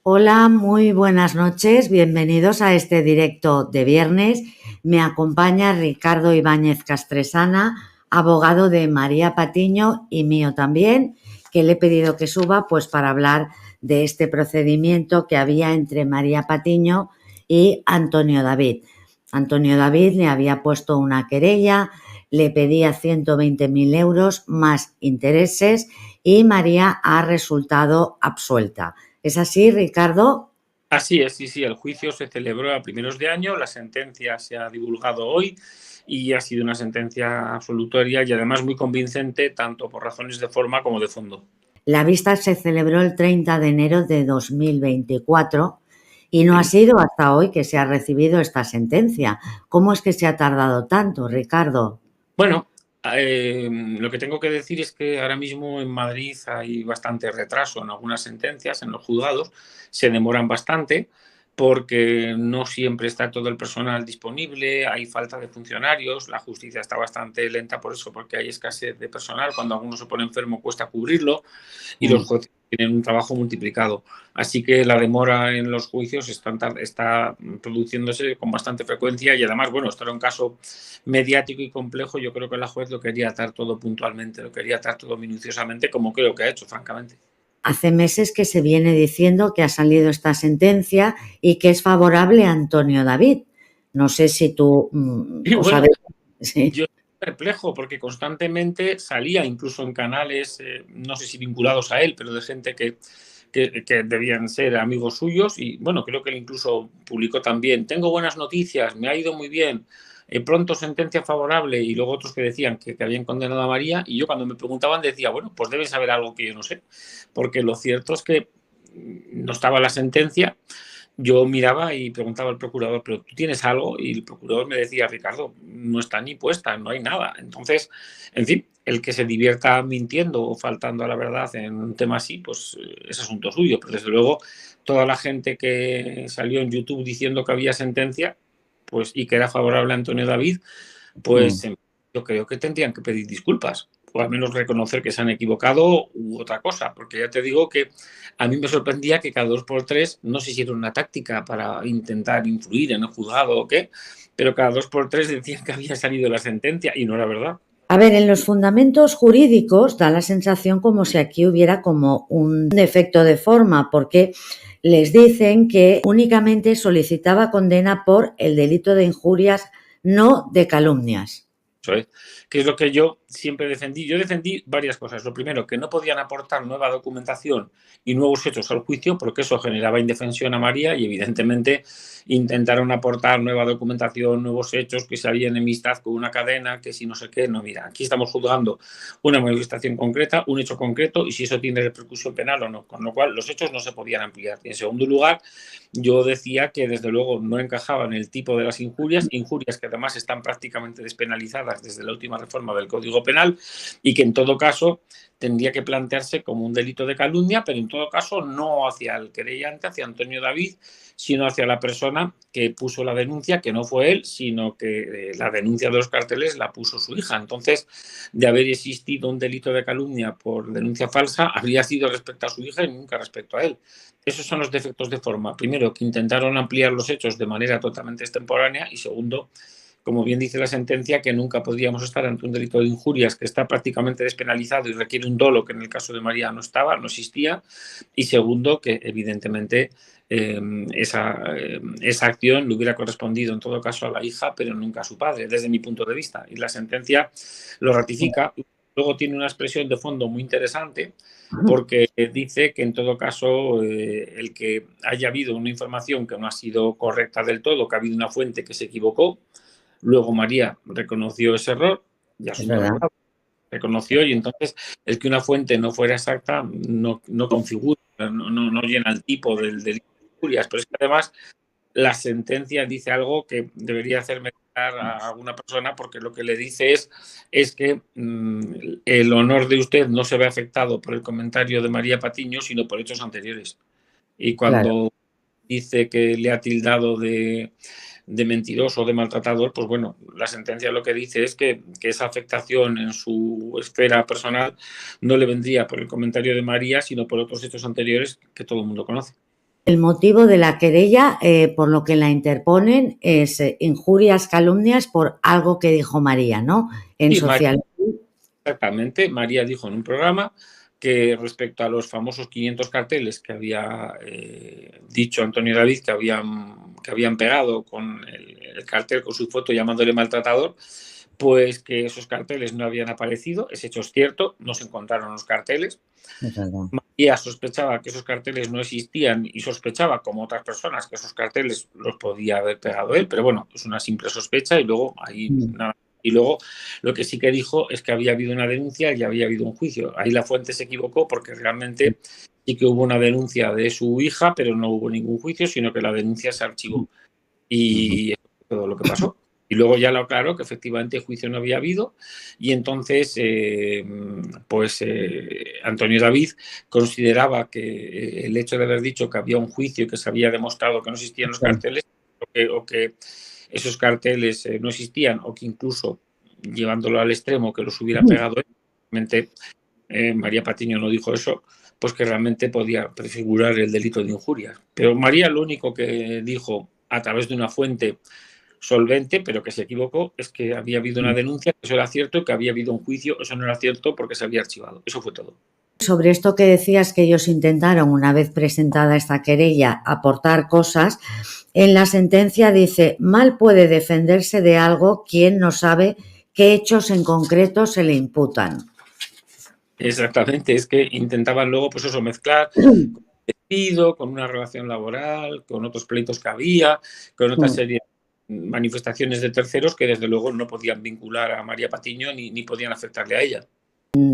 Hola, muy buenas noches. Bienvenidos a este directo de viernes. Me acompaña Ricardo Ibáñez Castresana, abogado de María Patiño y mío también, que le he pedido que suba pues para hablar de este procedimiento que había entre María Patiño y Antonio David. Antonio David le había puesto una querella, le pedía 120.000 euros más intereses y María ha resultado absuelta. ¿Es así, Ricardo? Así es, sí, sí, el juicio se celebró a primeros de año, la sentencia se ha divulgado hoy y ha sido una sentencia absolutoria y además muy convincente tanto por razones de forma como de fondo. La vista se celebró el 30 de enero de 2024 y no ha Sí. sido hasta hoy que se ha recibido esta sentencia. ¿Cómo es que se ha tardado tanto, Ricardo? Bueno, lo que tengo que decir es que ahora mismo en Madrid hay bastante retraso en algunas sentencias, en los juzgados, se demoran bastante porque no siempre está todo el personal disponible, hay falta de funcionarios, la justicia está bastante lenta por eso, porque hay escasez de personal, cuando alguno se pone enfermo cuesta cubrirlo y los jueces tienen un trabajo multiplicado. Así que la demora en los juicios está produciéndose con bastante frecuencia y además, bueno, esto era un caso mediático y complejo. Yo creo que la juez lo quería tratar todo puntualmente, lo quería tratar todo minuciosamente, como creo que ha hecho, francamente. Hace meses que se viene diciendo que ha salido esta sentencia y que es favorable a Antonio David. No sé si tú Y o bueno, sabes. Sí. yo estoy perplejo porque constantemente salía incluso en canales, no sé si vinculados a él, pero de gente que debían ser amigos suyos y bueno, creo que él incluso publicó también, tengo buenas noticias, me ha ido muy bien, pronto sentencia favorable y luego otros que decían que habían condenado a María y yo cuando me preguntaban decía, bueno, pues deben saber algo que yo no sé, porque lo cierto es que no estaba la sentencia. Yo miraba y preguntaba al procurador, ¿pero tú tienes algo? Y el procurador me decía, Ricardo, no está ni puesta, no hay nada. Entonces, en fin, el que se divierta mintiendo o faltando a la verdad en un tema así, pues es asunto suyo. Pero desde luego, toda la gente que salió en YouTube diciendo que había sentencia, pues y que era favorable a Antonio David, pues yo creo que tendrían que pedir disculpas o al menos reconocer que se han equivocado u otra cosa, porque ya te digo que a mí me sorprendía que cada dos por tres, no sé si era una táctica para intentar influir en el juzgado o qué, pero cada dos por tres decían que había salido la sentencia y no era verdad. A ver, en los fundamentos jurídicos da la sensación como si aquí hubiera como un defecto de forma, porque les dicen que únicamente solicitaba condena por el delito de injurias, no de calumnias. Eso es, que es lo que yo siempre defendí. Yo defendí varias cosas. Lo primero, que no podían aportar nueva documentación y nuevos hechos al juicio, porque eso generaba indefensión a María y evidentemente intentaron aportar nueva documentación, nuevos hechos, que se había enemistad con una cadena, que si no sé qué. No, mira, aquí estamos juzgando una manifestación concreta, un hecho concreto y si eso tiene repercusión penal o no. Con lo cual, los hechos no se podían ampliar. Y en segundo lugar, yo decía que desde luego no encajaba en el tipo de las injurias, injurias que además están prácticamente despenalizadas desde la última reforma del Código Penal y que en todo caso tendría que plantearse como un delito de calumnia, pero en todo caso no hacia el querellante, hacia Antonio David, sino hacia la persona que puso la denuncia, que no fue él, sino que la denuncia de los carteles la puso su hija. Entonces, de haber existido un delito de calumnia por denuncia falsa, habría sido respecto a su hija y nunca respecto a él. Esos son los defectos de forma. Primero, que intentaron ampliar los hechos de manera totalmente extemporánea y segundo, como bien dice la sentencia, que nunca podríamos estar ante un delito de injurias que está prácticamente despenalizado y requiere un dolo que en el caso de María no estaba, no existía. Y segundo, que evidentemente esa acción le hubiera correspondido en todo caso a la hija, pero nunca a su padre, desde mi punto de vista. Y la sentencia lo ratifica. Luego tiene una expresión de fondo muy interesante porque dice que en todo caso el que haya habido una información que no ha sido correcta del todo, que ha habido una fuente que se equivocó, luego María reconoció ese error, ya Es asumió la verdad. culpa, reconoció y entonces el que una fuente no fuera exacta no configura, no llena el tipo del delito de injurias, pero es que además la sentencia dice algo que debería hacerme a alguna persona porque lo que le dice es que el honor de usted no se ve afectado por el comentario de María Patiño, sino por hechos anteriores. Y Claro. cuando dice que le ha tildado de mentiroso o de maltratador, pues bueno, la sentencia lo que dice es que esa afectación en su esfera personal no le vendría por el comentario de María, sino por otros hechos anteriores que todo el mundo conoce. El motivo de la querella, por lo que la interponen, es injurias, calumnias por algo que dijo María, ¿no? En Sí, social. exactamente. María dijo en un programa que respecto a los famosos 500 carteles que había dicho Antonio David que habían pegado con el cartel con su foto llamándole maltratador, pues que esos carteles no habían aparecido. Ese hecho es cierto, no se encontraron los carteles. María sospechaba que esos carteles no existían y sospechaba, como otras personas, que esos carteles los podía haber pegado él, pero bueno, es una simple sospecha y luego ahí nada. Y luego lo que sí que dijo es que había habido una denuncia y había habido un juicio. Ahí la fuente se equivocó porque realmente sí que hubo una denuncia de su hija, pero no hubo ningún juicio, sino que la denuncia se archivó. Y eso es todo lo que pasó. Y luego ya lo aclaró que efectivamente juicio no había habido y entonces Antonio David consideraba que el hecho de haber dicho que había un juicio y que se había demostrado que no existían los carteles o que esos carteles no existían o que incluso llevándolo al extremo que los hubiera pegado él, realmente María Patiño no dijo eso, pues que realmente podía prefigurar el delito de injuria. Pero María lo único que dijo a través de una fuente solvente, pero que se equivocó, es que había habido una denuncia, que eso era cierto, que había habido un juicio, eso no era cierto porque se había archivado. Eso fue todo. Sobre esto que decías que ellos intentaron, una vez presentada esta querella, aportar cosas, en la sentencia dice, mal puede defenderse de algo quien no sabe qué hechos en concreto se le imputan. Exactamente, es que intentaban luego, pues eso, mezclar con despido, con una relación laboral, con otros pleitos que había, con otra serie de manifestaciones de terceros que desde luego no podían vincular a María Patiño ni podían afectarle a ella.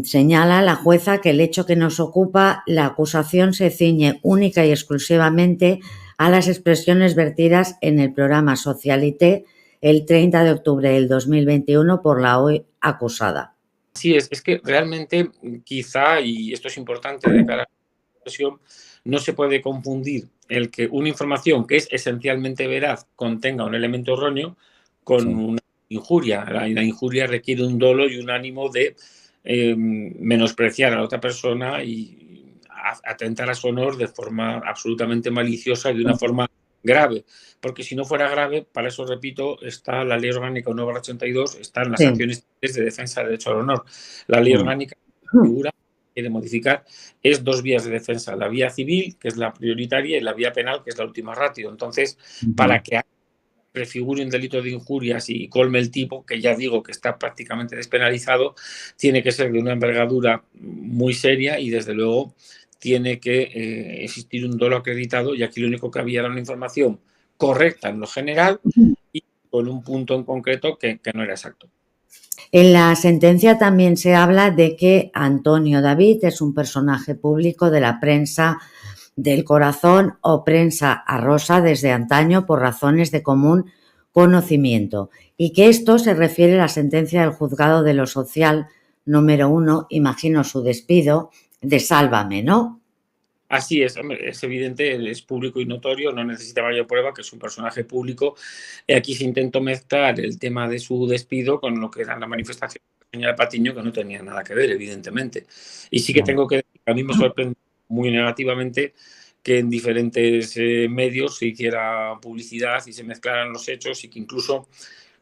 Señala la jueza que el hecho que nos ocupa, la acusación se ciñe única y exclusivamente a las expresiones vertidas en el programa Socialité el 30 de octubre del 2021 por la hoy acusada. Así es que realmente quizá, y esto es importante de cara a la expresión, no se puede confundir el que una información que es esencialmente veraz contenga un elemento erróneo con una injuria. La injuria requiere un dolo y un ánimo de menospreciar a la otra persona y atentar a su honor de forma absolutamente maliciosa y de una forma grave, porque si no fuera grave, para eso repito, está la Ley Orgánica 1/82, están las acciones de defensa del derecho al honor. La Ley Orgánica figura quiere modificar es dos vías de defensa, la vía civil, que es la prioritaria, y la vía penal, que es la última ratio. Entonces, para que prefigure un delito de injurias y colme el tipo, que ya digo que está prácticamente despenalizado, tiene que ser de una envergadura muy seria y desde luego tiene que existir un dolo acreditado, y aquí lo único que había era una información correcta en lo general y con un punto en concreto que no era exacto. En la sentencia también se habla de que Antonio David es un personaje público de la prensa del corazón o prensa arrosa desde antaño por razones de común conocimiento, y que esto se refiere a la sentencia del juzgado de lo social número 1, imagino su despido, de Sálvame, ¿no? Así es, hombre, es evidente, es público y notorio, no necesita mayor prueba que es un personaje público. Aquí se intentó mezclar el tema de su despido con lo que era la manifestación de la señora Patiño, que no tenía nada que ver, evidentemente. Y sí que tengo que decir que a mí me sorprende muy negativamente que en diferentes medios se hiciera publicidad y se mezclaran los hechos y que incluso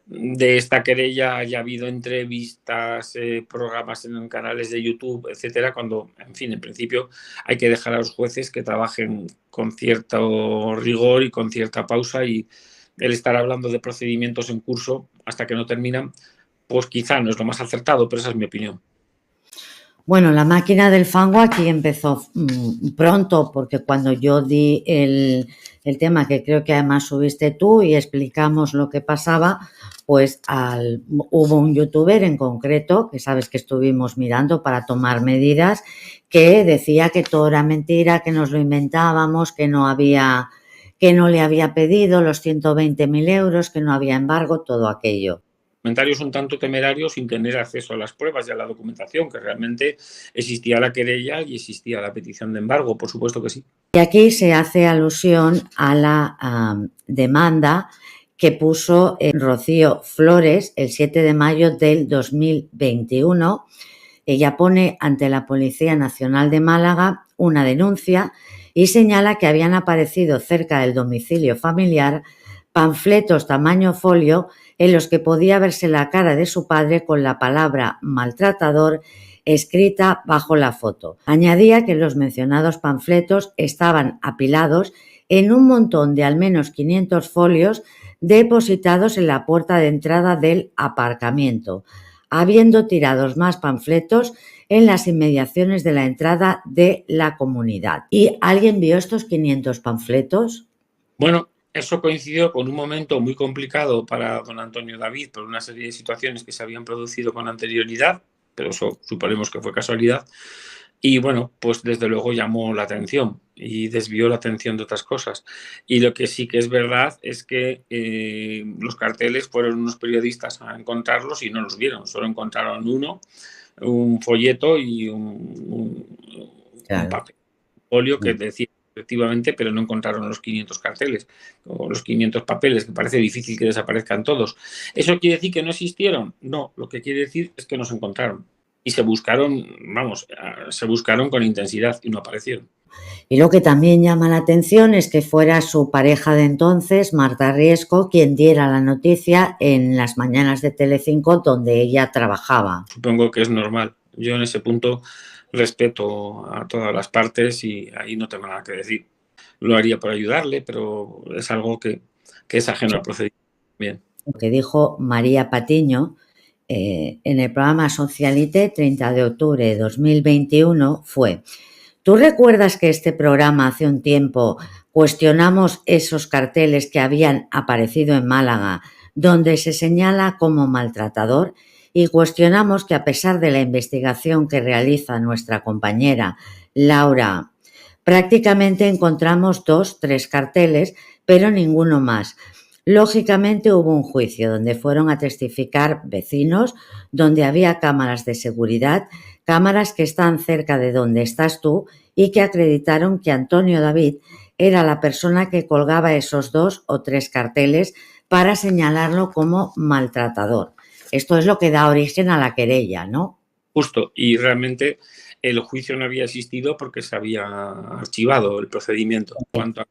de esta querella haya habido entrevistas, programas en canales de YouTube, etcétera, cuando, en fin, en principio hay que dejar a los jueces que trabajen con cierto rigor y con cierta pausa, y el estar hablando de procedimientos en curso hasta que no terminan, pues quizá no es lo más acertado, pero esa es mi opinión. Bueno, la máquina del fango aquí empezó pronto, porque cuando yo di el tema, que creo que además subiste tú y explicamos lo que pasaba, pues hubo un youtuber en concreto, que sabes que estuvimos mirando para tomar medidas, que decía que todo era mentira, que nos lo inventábamos, que no le había pedido los 120.000 euros, que no había embargo, todo aquello. Comentarios un tanto temerarios sin tener acceso a las pruebas y a la documentación, que realmente existía la querella y existía la petición de embargo, por supuesto que sí. Y aquí se hace alusión a la demanda que puso Rocío Flores el 7 de mayo del 2021. Ella pone ante la Policía Nacional de Málaga una denuncia y señala que habían aparecido cerca del domicilio familiar panfletos tamaño folio en los que podía verse la cara de su padre con la palabra maltratador escrita bajo la foto. Añadía que los mencionados panfletos estaban apilados en un montón de al menos 500 folios depositados en la puerta de entrada del aparcamiento, habiendo tirados más panfletos en las inmediaciones de la entrada de la comunidad. ¿Y alguien vio estos 500 panfletos? Bueno, eso coincidió con un momento muy complicado para don Antonio David por una serie de situaciones que se habían producido con anterioridad, pero eso suponemos que fue casualidad. Y bueno, pues desde luego llamó la atención y desvió la atención de otras cosas. Y lo que sí que es verdad es que los carteles fueron unos periodistas a encontrarlos y no los vieron, solo encontraron un folleto y un papel, folio que decía efectivamente, pero no encontraron los 500 carteles o los 500 papeles, que parece difícil que desaparezcan todos. ¿Eso quiere decir que no existieron? No, lo que quiere decir es que no se encontraron. Y se buscaron con intensidad y no aparecieron. Y lo que también llama la atención es que fuera su pareja de entonces, Marta Riesco, quien diera la noticia en las mañanas de Telecinco donde ella trabajaba. Supongo que es normal. Yo en ese punto respeto a todas las partes y ahí no tengo nada que decir. Lo haría por ayudarle, pero es algo que es ajeno al procedimiento. Bien. Lo que dijo María Patiño en el programa Socialité 30 de octubre de 2021 fue: ¿tú recuerdas que este programa hace un tiempo cuestionamos esos carteles que habían aparecido en Málaga donde se señala como maltratador? Y cuestionamos que a pesar de la investigación que realiza nuestra compañera Laura, prácticamente encontramos 2-3 carteles, pero ninguno más. Lógicamente hubo un juicio donde fueron a testificar vecinos, donde había cámaras de seguridad, cámaras que están cerca de donde estás tú y que acreditaron que Antonio David era la persona que colgaba esos 2 o 3 carteles para señalarlo como maltratador. Esto es lo que da origen a la querella, ¿no? Justo, y realmente el juicio no había existido porque se había archivado el procedimiento. Cuanto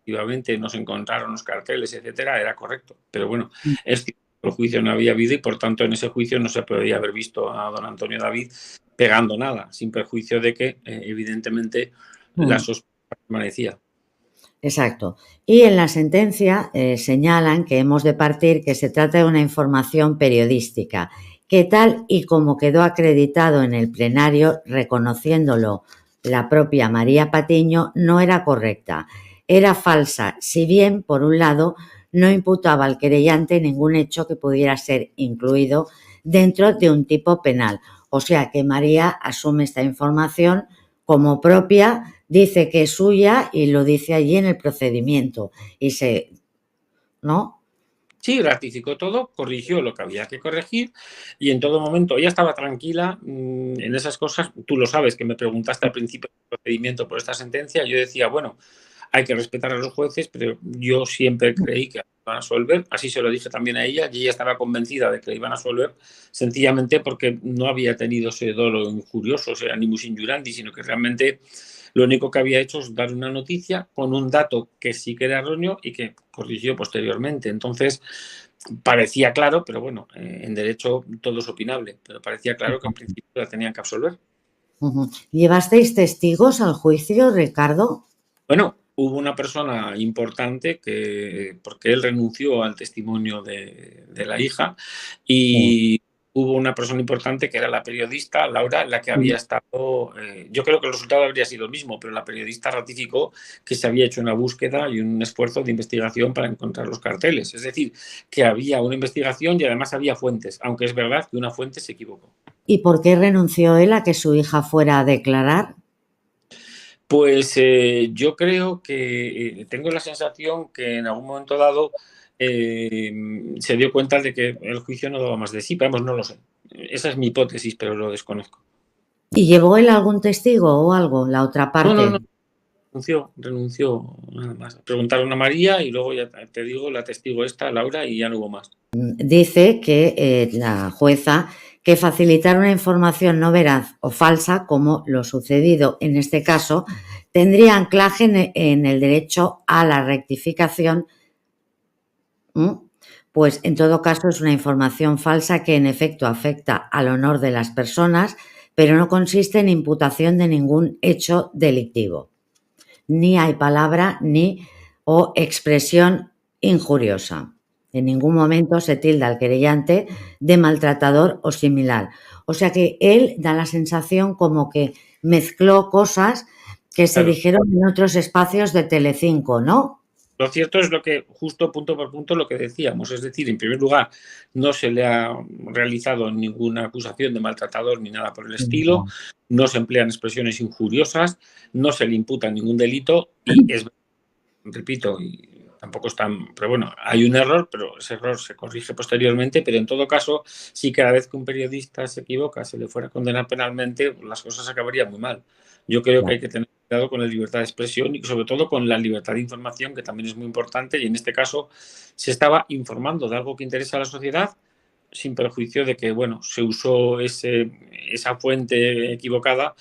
efectivamente nos encontraron los carteles, etcétera, era correcto. Pero bueno, es cierto que el juicio no había habido y por tanto en ese juicio no se podía haber visto a don Antonio David pegando nada, sin perjuicio de que evidentemente la sospecha permanecía. Exacto. Y en la sentencia señalan que hemos de partir que se trata de una información periodística, que tal y como quedó acreditado en el plenario, reconociéndolo la propia María Patiño, no era correcta, era falsa, si bien, por un lado, no imputaba al querellante ningún hecho que pudiera ser incluido dentro de un tipo penal. O sea que María asume esta información como propia, dice que es suya y lo dice allí en el procedimiento. ¿No? Sí, ratificó todo, corrigió lo que había que corregir y en todo momento ella estaba tranquila en esas cosas. Tú lo sabes, que me preguntaste al principio del procedimiento por esta sentencia. Yo decía, bueno, hay que respetar a los jueces, pero yo siempre creí que iban a absolver. Así se lo dije también a ella y ella estaba convencida de que le iban a absolver, sencillamente porque no había tenido ese dolo injurioso, o sea, animus injuriandi, sino que realmente lo único que había hecho es dar una noticia con un dato que sí que era erróneo y que corrigió posteriormente. Entonces, parecía claro, pero bueno, en derecho todo es opinable, pero parecía claro que en principio la tenían que absolver. ¿Llevasteis testigos al juicio, Ricardo? Bueno, hubo una persona importante porque él renunció al testimonio de la hija y hubo una persona importante que era la periodista Laura, la que había estado, yo creo que el resultado habría sido el mismo, pero la periodista ratificó que se había hecho una búsqueda y un esfuerzo de investigación para encontrar los carteles. Es decir, que había una investigación y además había fuentes, aunque es verdad que una fuente se equivocó. ¿Y por qué renunció él a que su hija fuera a declarar? Pues yo creo que tengo la sensación que en algún momento dado se dio cuenta de que el juicio no daba más de sí, pero vamos, no lo sé. Esa es mi hipótesis, pero lo desconozco. ¿Y llevó él algún testigo o algo, la otra parte? No. Renunció nada más. Preguntaron a María y luego ya te digo, la testigo esta, Laura, y ya no hubo más. Dice que la jueza que facilitar una información no veraz o falsa, como lo sucedido en este caso, tendría anclaje en el derecho a la rectificación. Pues en todo caso es una información falsa que en efecto afecta al honor de las personas, pero no consiste en imputación de ningún hecho delictivo. Ni hay palabra ni o expresión injuriosa. En ningún momento se tilda al querellante de maltratador o similar. O sea que él da la sensación como que mezcló cosas que se Claro. dijeron en otros espacios de Telecinco, ¿no? Lo cierto es lo que, justo punto por punto, lo que decíamos. Es decir, en primer lugar, no se le ha realizado ninguna acusación de maltratador ni nada por el estilo, no se emplean expresiones injuriosas, no se le imputa ningún delito y es, repito, y tampoco es tan, pero bueno, hay un error, pero ese error se corrige posteriormente, pero en todo caso, si cada vez que un periodista se equivoca se le fuera a condenar penalmente, las cosas acabarían muy mal. Yo creo que hay que tener cuidado con la libertad de expresión y sobre todo con la libertad de información, que también es muy importante, y en este caso se estaba informando de algo que interesa a la sociedad sin perjuicio de que, bueno, se usó esa fuente equivocada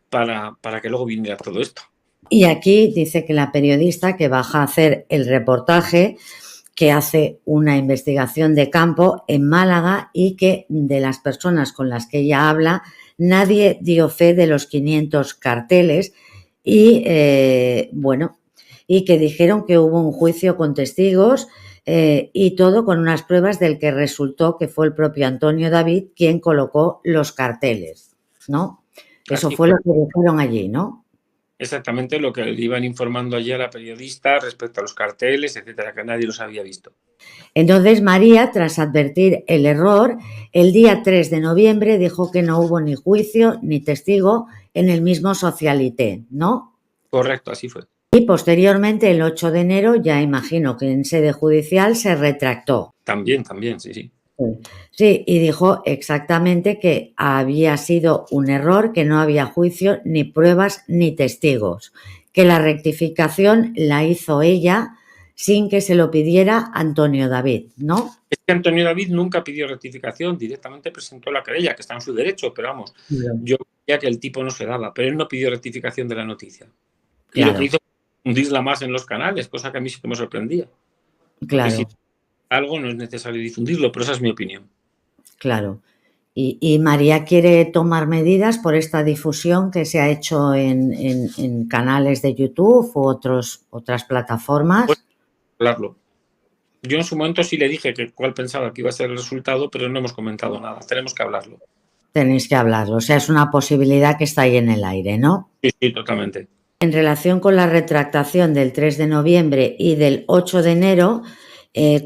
para que luego viniera todo esto. Y aquí dice que la periodista que baja a hacer el reportaje, que hace una investigación de campo en Málaga y que de las personas con las que ella habla, nadie dio fe de los 500 carteles y, bueno, y que dijeron que hubo un juicio con testigos y todo con unas pruebas del que resultó que fue el propio Antonio David quien colocó los carteles, ¿no? Eso Así fue fue. lo que dijeron allí, ¿no? Exactamente lo que le iban informando allí a la periodista respecto a los carteles, etcétera, que nadie los había visto. Entonces María, tras advertir el error, el día 3 de noviembre dijo que no hubo ni juicio ni testigo en el mismo Socialité, ¿no? Correcto, así fue. Y posteriormente, el 8 de enero, ya imagino que en sede judicial se retractó. También, sí, sí. Sí, y dijo exactamente que había sido un error, que no había juicio, ni pruebas, ni testigos, que la rectificación la hizo ella sin que se lo pidiera Antonio David, ¿no? Es que Antonio David nunca pidió rectificación, directamente presentó la querella, que está en su derecho, pero vamos, yo creía que el tipo no se daba, pero él no pidió rectificación de la noticia. Y lo que hizo fue difundirla más en los canales, cosa que a mí sí que me sorprendía. Porque si algo no es necesario difundirlo, pero esa es mi opinión. Claro. Y María quiere tomar medidas por esta difusión que se ha hecho en canales de YouTube u otras plataformas. Pues hablarlo. Yo en su momento sí le dije que cuál pensaba que iba a ser el resultado, pero no hemos comentado nada. Tenemos que hablarlo. Tenéis que hablarlo. O sea, es una posibilidad que está ahí en el aire, ¿no? Sí, totalmente. En relación con la retractación del 3 de noviembre y del 8 de enero,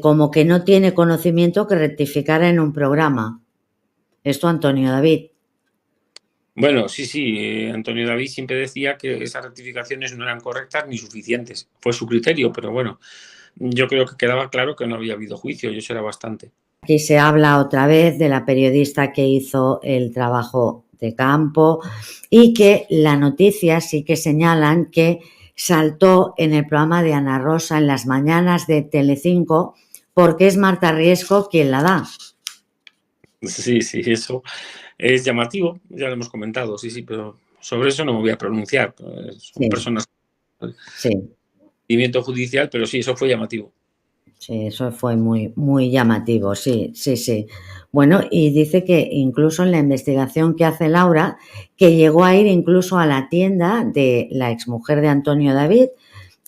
como que no tiene conocimiento que rectificara en un programa. Esto Antonio David. Bueno, sí, Antonio David siempre decía que esas rectificaciones no eran correctas ni suficientes. Fue su criterio, pero bueno, yo creo que quedaba claro que no había habido juicio y eso era bastante. Aquí se habla otra vez de la periodista que hizo el trabajo de campo y que la noticia sí que señalan que saltó en el programa de Ana Rosa en las mañanas de Telecinco porque es Marta Riesco quien la da. Sí, eso es llamativo, ya lo hemos comentado, sí, pero sobre eso no me voy a pronunciar. Son personas sí. Procedimiento judicial, pero sí, eso fue llamativo. Sí, eso fue muy, muy llamativo, sí. Bueno, y dice que incluso en la investigación que hace Laura, que llegó a ir incluso a la tienda de la exmujer de Antonio David,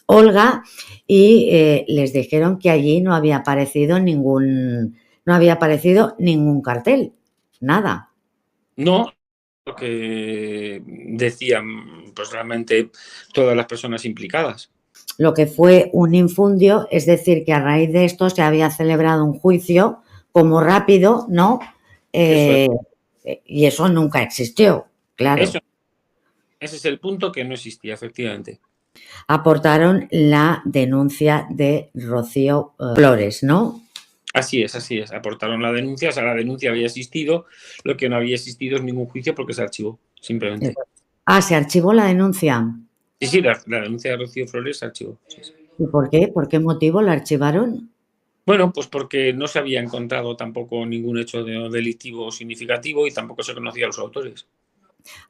Olga, y les dijeron que allí no había aparecido ningún cartel, nada. No, lo que decían pues realmente todas las personas implicadas. Lo que fue un infundio, es decir, que a raíz de esto se había celebrado un juicio como rápido, ¿no? Y eso nunca existió, claro. Ese es el punto, que no existía, efectivamente. Aportaron la denuncia de Rocío Flores, ¿no? Así es, aportaron la denuncia, o sea, la denuncia había existido, lo que no había existido es ningún juicio porque se archivó, simplemente. ¿Se archivó la denuncia? Sí, la denuncia de Rocío Flores se archivó. Sí. ¿Y por qué? ¿Por qué motivo la archivaron? Bueno, pues porque no se había encontrado tampoco ningún hecho delictivo significativo y tampoco se conocía a los autores.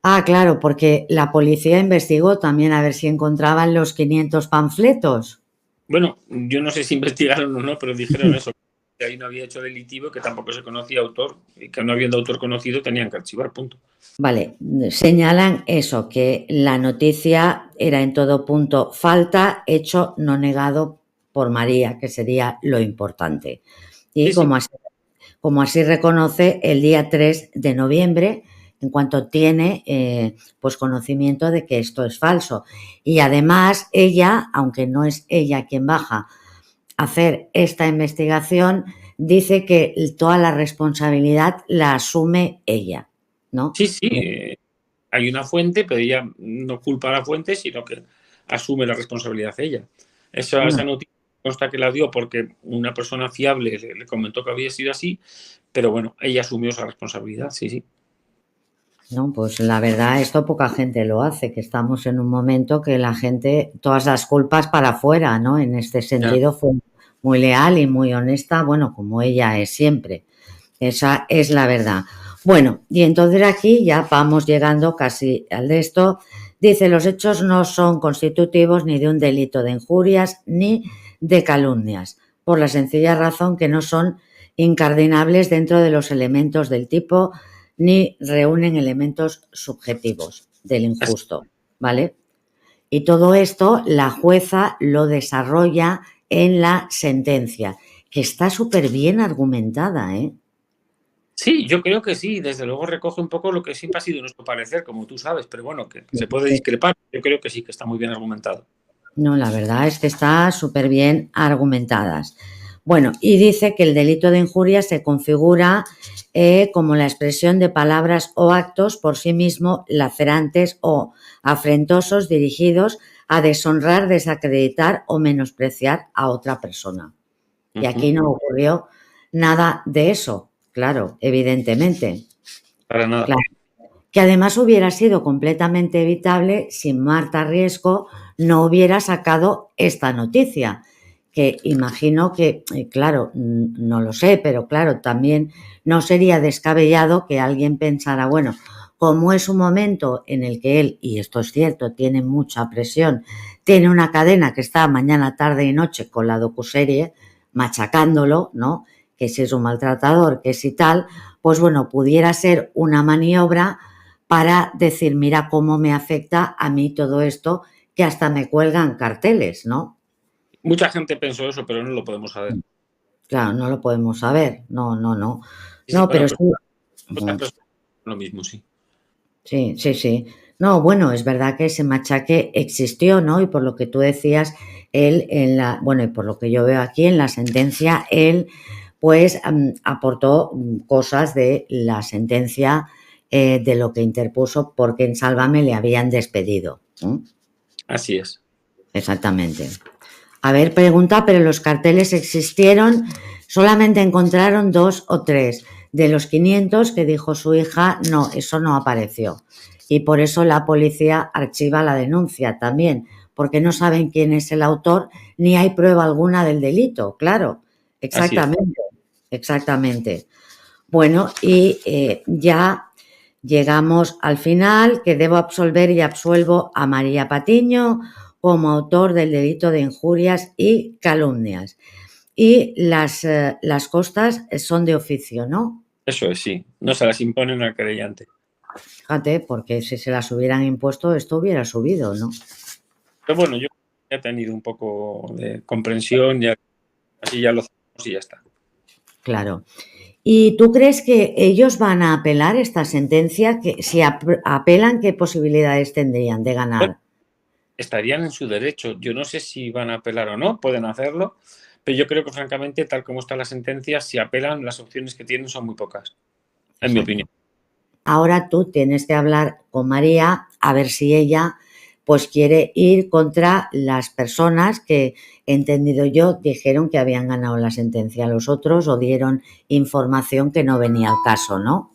Ah, claro, porque la policía investigó también a ver si encontraban los 500 panfletos. Bueno, yo no sé si investigaron o no, pero dijeron eso, que ahí no había hecho delictivo, que tampoco se conocía autor y que no habiendo autor conocido tenían que archivar, punto. Vale, señalan eso, que la noticia era en todo punto falta, hecho no negado por María, que sería lo importante. Y Sí, sí. como así reconoce el día 3 de noviembre, en cuanto tiene pues conocimiento de que esto es falso. Y además ella, aunque no es ella quien baja a hacer esta investigación, dice que toda la responsabilidad la asume ella, ¿no? Sí, sí, hay una fuente, pero ella no culpa a la fuente, sino que asume la responsabilidad ella. Esa Bueno, noticia consta que la dio porque una persona fiable le comentó que había sido así, pero bueno, ella asumió esa responsabilidad, sí, sí. no, pues la verdad, esto poca gente lo hace, que estamos en un momento que la gente, todas las culpas para afuera, ¿no? En este Ya. sentido fue muy leal y muy honesta, bueno, como ella es siempre. Esa es la verdad. Bueno, y entonces aquí ya vamos llegando casi al de esto. Dice, los hechos no son constitutivos ni de un delito de injurias ni de calumnias, por la sencilla razón que no son incardinables dentro de los elementos del tipo ni reúnen elementos subjetivos del injusto, ¿vale? Y todo esto la jueza lo desarrolla en la sentencia, que está súper bien argumentada, ¿eh? Sí, yo creo que sí, desde luego recoge un poco lo que siempre ha sido nuestro parecer, como tú sabes, pero bueno, que se puede discrepar. Yo creo que sí, que está muy bien argumentado. No, la verdad es que está súper bien argumentadas. Bueno, y dice que el delito de injuria se configura como la expresión de palabras o actos por sí mismo lacerantes o afrentosos dirigidos a deshonrar, desacreditar o menospreciar a otra persona. Y aquí Ujú. no ocurrió nada de eso, claro, evidentemente. Para nada. Claro. Que además hubiera sido completamente evitable si Marta Riesco no hubiera sacado esta noticia, que imagino que, claro, no lo sé, pero claro, también no sería descabellado que alguien pensara, bueno, como es un momento en el que él, y esto es cierto, tiene mucha presión, tiene una cadena que está mañana, tarde y noche con la docuserie, machacándolo, ¿no? Que si es un maltratador, que si tal, pues bueno, pudiera ser una maniobra para decir, mira cómo me afecta a mí todo esto, que hasta me cuelgan carteles, ¿no? Mucha gente pensó eso, pero no lo podemos saber. Claro, no lo podemos saber, no, no, no. Sí, sí, No, bueno, pero pero sí, muchas personas lo mismo, sí. sí, sí, sí. No, bueno, es verdad que ese machaque existió, ¿no? Y por lo que tú decías, él en la, bueno, y por lo que yo veo aquí en la sentencia, él pues aportó cosas de la sentencia de lo que interpuso porque en Sálvame le habían despedido. ¿No? Así es. Exactamente. A ver, pregunta, pero los carteles existieron, solamente encontraron 2 o 3. De los 500 que dijo su hija, no, eso no apareció. Y por eso la policía archiva la denuncia también, porque no saben quién es el autor ni hay prueba alguna del delito, claro. Así es. Exactamente, exactamente. Bueno, y ya llegamos al final, que debo absolver y absuelvo a María Patiño como autor del delito de injurias y calumnias. Y las costas son de oficio, ¿no? Eso es, sí. No se las imponen al querellante. Fíjate, porque si se las hubieran impuesto, esto hubiera subido, ¿no? Pero bueno, yo he tenido un poco de comprensión, ya, así ya lo hacemos y ya está. Claro. ¿Y tú crees que ellos van a apelar esta sentencia? Que si apelan, ¿qué posibilidades tendrían de Bueno, ganar? estarían en su derecho. Yo no sé si van a apelar o no, pueden hacerlo, pero yo creo que francamente, tal como está la sentencia, si apelan, las opciones que tienen son muy pocas, en mi opinión. Exacto. Ahora tú tienes que hablar con María a ver si ella pues quiere ir contra las personas que, he entendido yo, dijeron que habían ganado la sentencia a los otros o dieron información que no venía al caso, ¿no?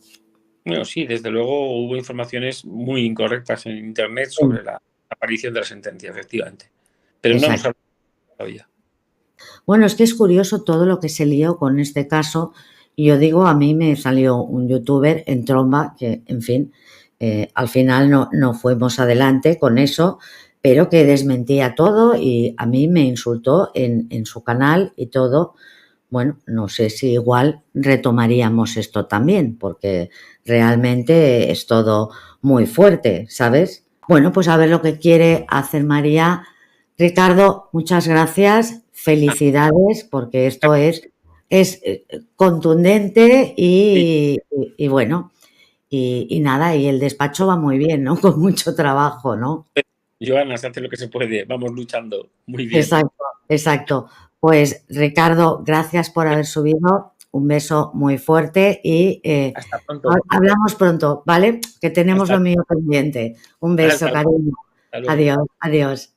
Bueno, sí, desde luego hubo informaciones muy incorrectas en Internet Sí. sobre la aparición de la sentencia, efectivamente. Pero no nos Exacto. ha todavía. Bueno, es que es curioso todo lo que se lió con este caso. Y yo digo, a mí me salió un youtuber en tromba que, en fin, al final no fuimos adelante con eso, pero que desmentía todo y a mí me insultó en su canal y todo. Bueno, no sé si igual retomaríamos esto también, porque realmente es todo muy fuerte, ¿sabes? Bueno, pues a ver lo que quiere hacer María. Ricardo, muchas gracias, felicidades, porque esto es contundente Sí. y bueno, y nada, y el despacho va muy bien, ¿no? Con mucho trabajo, ¿no? Joana, se hace lo que se puede, vamos luchando. Muy bien. Exacto, exacto. Pues Ricardo, gracias por haber subido. Un beso muy fuerte y Hasta pronto. hablamos pronto, ¿vale? Que tenemos Hasta, lo mío pendiente. Un beso, hasta, cariño. hasta luego. Adiós, adiós.